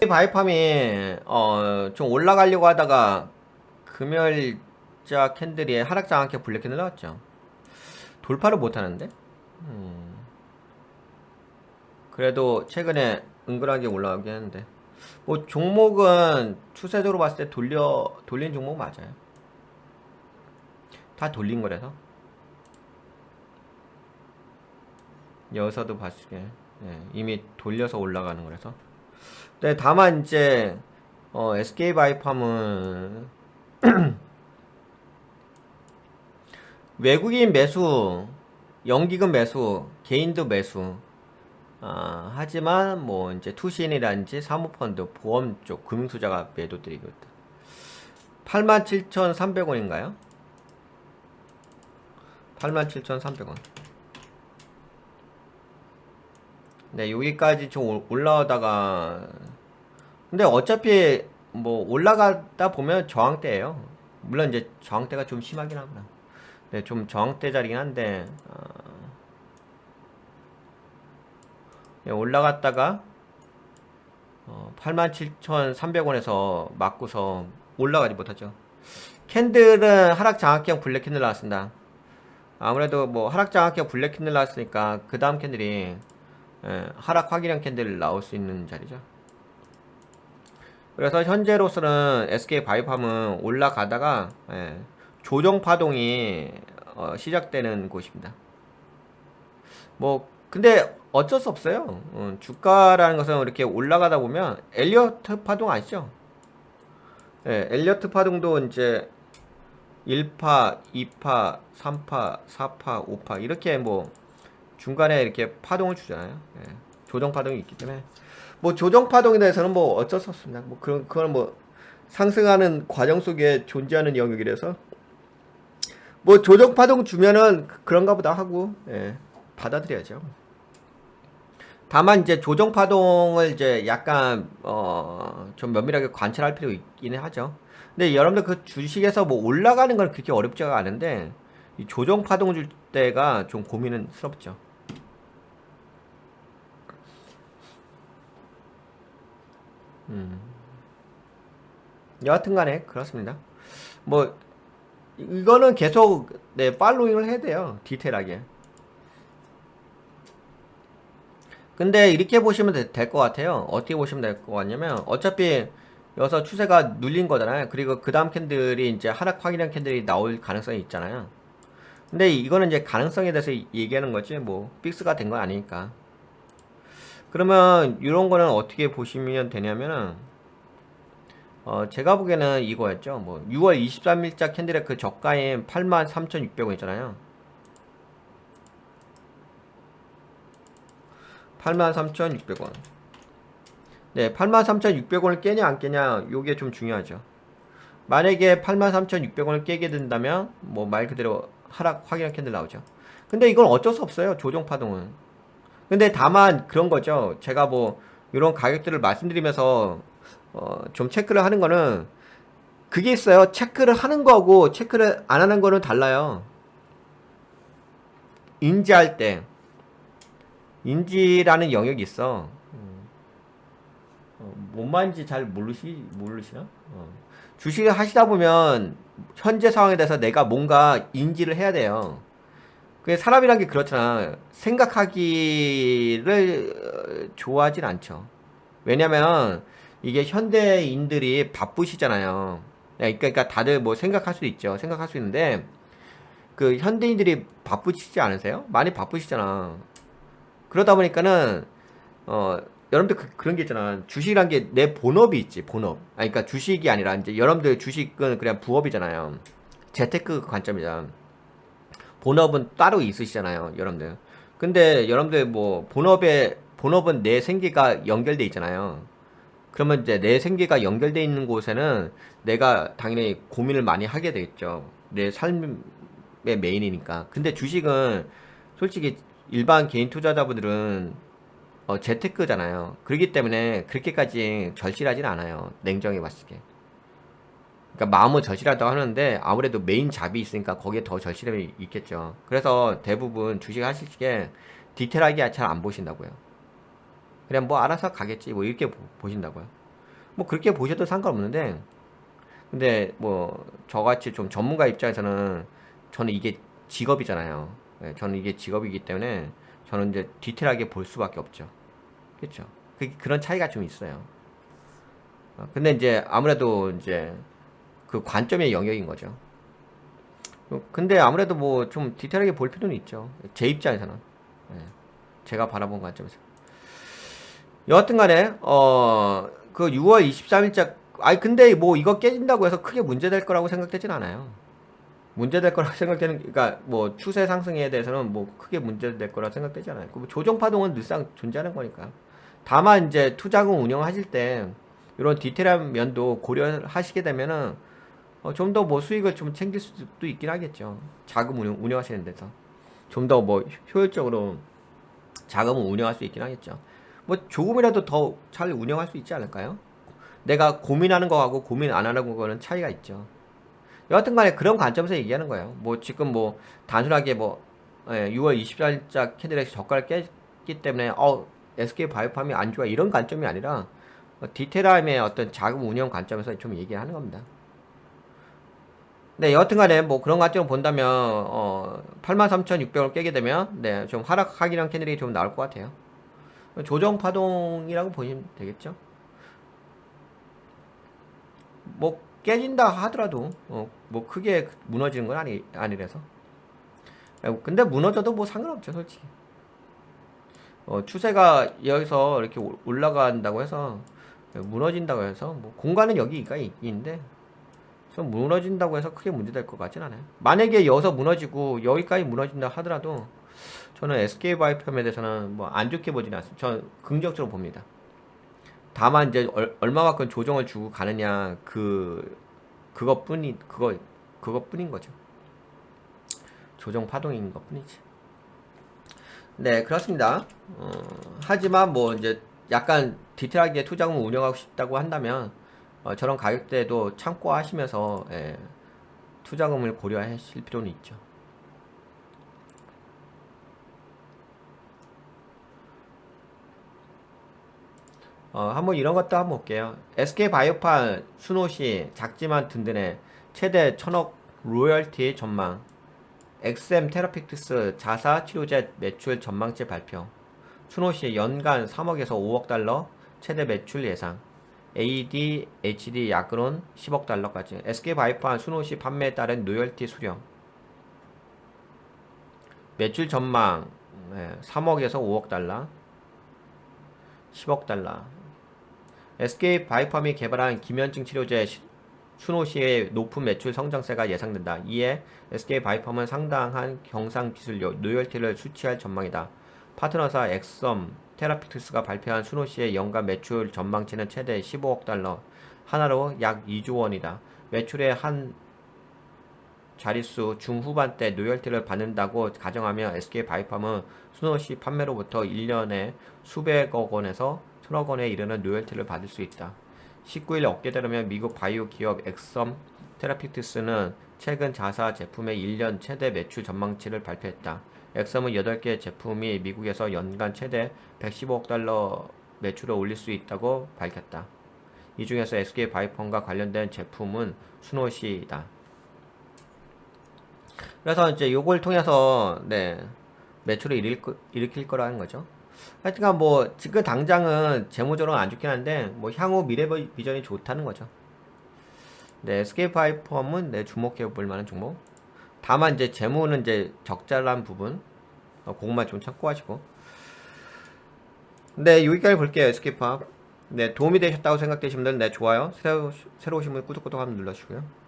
바이팜이 좀 올라가려고 하다가 금요일자 캔들이 하락장악해 블랙 캔들 나왔죠. 돌파를 못 하는데. 그래도 최근에 은근하게 올라가긴 했는데. 뭐 종목은 추세적으로 봤을 때 돌린 종목 맞아요. 다 돌린 거라서. 여기서도 봤을 때 이미 돌려서 올라가는 거라서. 근데 다만 이제 SK 바이팜은 외국인 매수, 연기금 매수, 개인도 매수. 하지만 뭐 이제 투신이라든지 사모펀드, 보험 쪽 금융투자가 매도들이거든. 87,300원인가요? 87,300원. 네, 여기까지 좀 올라오다가 근데 어차피 뭐 올라가다 보면 저항대예요. 물론 이제 저항대가 좀 심하긴 하구나. 네, 좀 저항대 자리긴 한데 네, 올라갔다가 87,300원에서 맞고서 올라가지 못하죠. 캔들은 하락 장악형 블랙 캔들 나왔습니다. 아무래도 뭐 하락 장악형 블랙 캔들 나왔으니까 그 다음 캔들이 하락 확인형 캔들 나올 수 있는 자리죠. 그래서 현재로서는 SK 바이오팜은 올라가다가 조정 파동이 시작되는 곳입니다. 뭐 근데 어쩔 수 없어요. 주가라는 것은 이렇게 올라가다 보면 엘리어트 파동 아시죠? 엘리어트 파동도 이제 1파, 2파, 3파, 4파, 5파 이렇게 뭐 중간에 이렇게 파동을 주잖아요. 조정 파동이 있기 때문에 뭐 조정 파동에 대해서는 뭐 어쩔 수 없습니다. 뭐 그건 뭐 상승하는 과정 속에 존재하는 영역이라서 뭐 조정 파동 주면은 그런가 보다 하고 받아들여야죠. 다만 이제 조정 파동을 이제 약간 좀 면밀하게 관찰할 필요 있긴 하죠. 근데 여러분들 그 주식에서 뭐 올라가는 건 그렇게 어렵지가 않은데 이 조정 파동 줄 때가 좀 고민은 스럽죠. 여하튼간에 그렇습니다. 뭐 이거는 계속 팔로잉을 해야 돼요. 디테일하게. 근데 이렇게 보시면 될 것 같아요. 어떻게 보시면 될 것 같냐면 어차피 여기서 추세가 눌린 거잖아요. 그리고 그 다음 캔들이 이제 하락 확인한 캔들이 나올 가능성이 있잖아요. 근데 이거는 이제 가능성에 대해서 얘기하는 거지 뭐 픽스가 된 건 아니니까. 그러면 이런 거는 어떻게 보시면 되냐면은 제가 보기에는 이거였죠. 뭐 6월 23일자 캔들의 그 저가인 83,600원 있잖아요. 83,600원. 네, 83,600원을 깨냐 안 깨냐 요게 좀 중요하죠. 만약에 83,600원을 깨게 된다면 뭐 말 그대로 하락 확인한 캔들 나오죠. 근데 이건 어쩔 수 없어요. 조정 파동은. 근데 다만 그런 거죠. 제가 뭐 이런 가격들을 말씀드리면서 좀 체크를 하는 거는 그게 있어요. 체크를 하는 거하고 체크를 안 하는 거는 달라요. 인지할 때 인지라는 영역이 있어. 뭔 말인지 잘 모르시나? 주식을 하시다 보면 현재 상황에 대해서 내가 뭔가 인지를 해야 돼요. 그 사람이란 게 그렇잖아. 생각하기를 좋아하진 않죠. 왜냐면 이게 현대인들이 바쁘시잖아요. 그러니까 다들 뭐 생각할 수도 있죠. 생각할 수 있는데 그 현대인들이 바쁘시지 않으세요? 많이 바쁘시잖아. 그러다 보니까는 여러분들 그런 게 있잖아. 주식이란 게 내 본업이 있지. 본업. 그러니까 주식이 아니라 이제 여러분들 주식은 그냥 부업이잖아요. 재테크 관점이잖아. 본업은 따로 있으시잖아요, 여러분들. 근데 여러분들 뭐 본업은 내 생계가 연결돼 있잖아요. 그러면 이제 내 생계가 연결돼 있는 곳에는 내가 당연히 고민을 많이 하게 되겠죠. 내 삶의 메인이니까. 근데 주식은 솔직히 일반 개인 투자자분들은 재테크잖아요. 그렇기 때문에 그렇게까지 절실하진 않아요. 냉정히 봤을 때. 그러니까 마음은 절실하다고 하는데 아무래도 메인 잡이 있으니까 거기에 더 절실함이 있겠죠. 그래서 대부분 주식 하실 때 디테일하게 잘 안 보신다고요. 그냥 뭐 알아서 가겠지 뭐 이렇게 보신다고요. 뭐 그렇게 보셔도 상관없는데, 근데 뭐 저같이 좀 전문가 입장에서는 저는 이게 직업이잖아요. 예, 저는 이게 직업이기 때문에 저는 이제 디테일하게 볼 수밖에 없죠. 그렇죠? 그런 차이가 좀 있어요. 근데 이제 아무래도 이제 그 관점의 영역인 거죠. 근데 아무래도 뭐 좀 디테일하게 볼 필요는 있죠. 제 입장에서는. 예, 제가 바라본 관점에서. 여하튼 간에, 그 6월 23일자, 아니, 근데 뭐 이거 깨진다고 해서 크게 문제될 거라고 생각되진 않아요. 문제될 거라고 생각되는, 그러니까 뭐 추세 상승에 대해서는 뭐 크게 문제될 거라고 생각되지 않아요. 그 조정 파동은 늘상 존재하는 거니까. 다만 이제 투자금 운영하실 때 이런 디테일한 면도 고려하시게 되면은 좀 더 뭐 수익을 좀 챙길 수도 있긴 하겠죠. 자금 운영하시는 데서. 좀 더 뭐 효율적으로 자금을 운영할 수 있긴 하겠죠. 뭐 조금이라도 더 잘 운영할 수 있지 않을까요? 내가 고민하는 거하고 고민 안 하는 거는 차이가 있죠. 여하튼 간에 그런 관점에서 얘기하는 거예요. 뭐 지금 뭐 단순하게 뭐 6월 24일자 캔들에서 저가를 깼기 때문에 SK 바이오팜이 안 좋아 이런 관점이 아니라 디테일함의 어떤 자금 운영 관점에서 좀 얘기하는 겁니다. 네, 여하튼간에 뭐 그런 관점을 본다면 83,600을 깨게 되면 좀 하락하기란 캔들이 좀 나올 것 같아요. 조정 파동이라고 보시면 되겠죠. 뭐 깨진다 하더라도 뭐 크게 무너지는 건 아니라서. 근데 무너져도 뭐 상관없죠, 솔직히. 추세가 여기서 이렇게 올라간다고 해서 무너진다고 해서 뭐 공간은 여기가 있는데 좀 무너진다고 해서 크게 문제될 것 같진 않아요. 만약에 여기서 무너지고 여기까지 무너진다 하더라도 저는 SK바이오팜에 대해서는 뭐 안 좋게 보지는 않습니다. 저는 긍정적으로 봅니다. 다만 이제 얼마만큼 조정을 주고 가느냐 그것뿐인 거죠. 조정 파동인 것뿐이지. 네, 그렇습니다. 하지만 뭐 이제 약간 디테일하게 투자금을 운영하고 싶다고 한다면 저런 가격대도 참고하시면서 투자금을 고려하실 필요는 있죠. 한번 이런 것도 한번 볼게요. SK바이오팜 순호시 작지만 든든해 최대 1,000억 로열티 전망. 엑셈 테라픽트스 자사 치료제 매출 전망치 발표. 순호시 연간 3억에서 5억 달러 최대 매출 예상. ADHD 약으론 10억 달러까지. SK바이오팜 순호시 판매에 따른 로열티 수령. 매출 전망 3억에서 5억 달러 10억 달러. SK바이오팜이 개발한 기면증 치료제 순호시의 높은 매출 성장세가 예상된다. 이에 SK바이오팜은 상당한 경상 기술 로열티를 수취할 전망이다. 파트너사 엑섬 테라피틱스가 발표한 순호시의 연간 매출 전망치는 최대 15억 달러, 하나로 약 2조 원이다. 매출의 한 자릿수 중후반대 로열티를 받는다고 가정하며 SK바이오팜은 순호시 판매로부터 1년에 수백억 원에서 천억 원에 이르는 로열티를 받을 수 있다. 19일 업계되려면 미국 바이오 기업 엑섬 테라피틱스는 최근 자사 제품의 1년 최대 매출 전망치를 발표했다. 엑섬은 8개 제품이 미국에서 연간 최대 115억 달러 매출을 올릴 수 있다고 밝혔다. 이 중에서 SK바이오팜과 관련된 제품은 순호시이다. 그래서 이제 요걸 통해서 매출을 일으킬 거라는 거죠. 하여튼간 뭐 지금 당장은 재무적으로 안 좋긴 한데 뭐 향후 미래 비전이 좋다는 거죠. SK바이오팜은 주목해 볼 만한 종목. 다만 이제 재무는 이제 적절한 부분 그것만 좀 참고하시고. 여기까지 볼게요. SK바이오팜. 도움이 되셨다고 생각되시면 좋아요. 새로 오신 분 구독 한번 눌러주시고요.